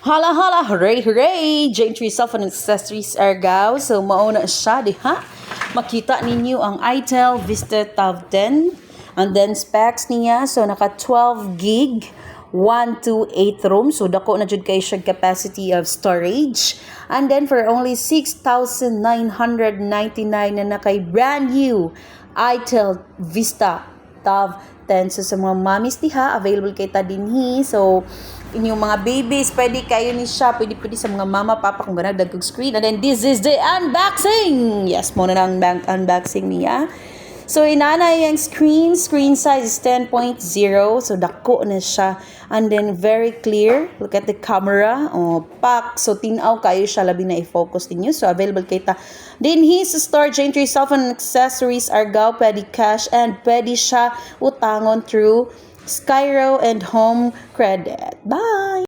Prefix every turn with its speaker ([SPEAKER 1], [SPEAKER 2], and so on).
[SPEAKER 1] Hala hala, hooray hooray! J3 Cell Phone Accessories Argao. So mauna siya, diha. Makita ninyo ang itel Vista Tab 10. And then specs niya, so naka 12 gig, 128 room. So dako na jud kay siya capacity of storage. And then for only 6,999 na nakay brand new itel Vista Tab 10. So sa mga mommies diha, available kay ta dinhi. So inyong mga babies, pwede kayo ni siya, pwede sa mga mama, papa kung ganag dagkog screen. And then this is the unboxing. Yes, muna na ang unboxing niya. So inana yung screen size is 10.0. So dako na siya. And then very clear. Look at the camera. Oh, pack. So tinaw kayo siya, labi na i-focus ninyo. So available kay ta. Then his store J3 Cell Phone Accessories Argao, pwede cash and pwede siya utangon through Skyro and Home Credit. Bye!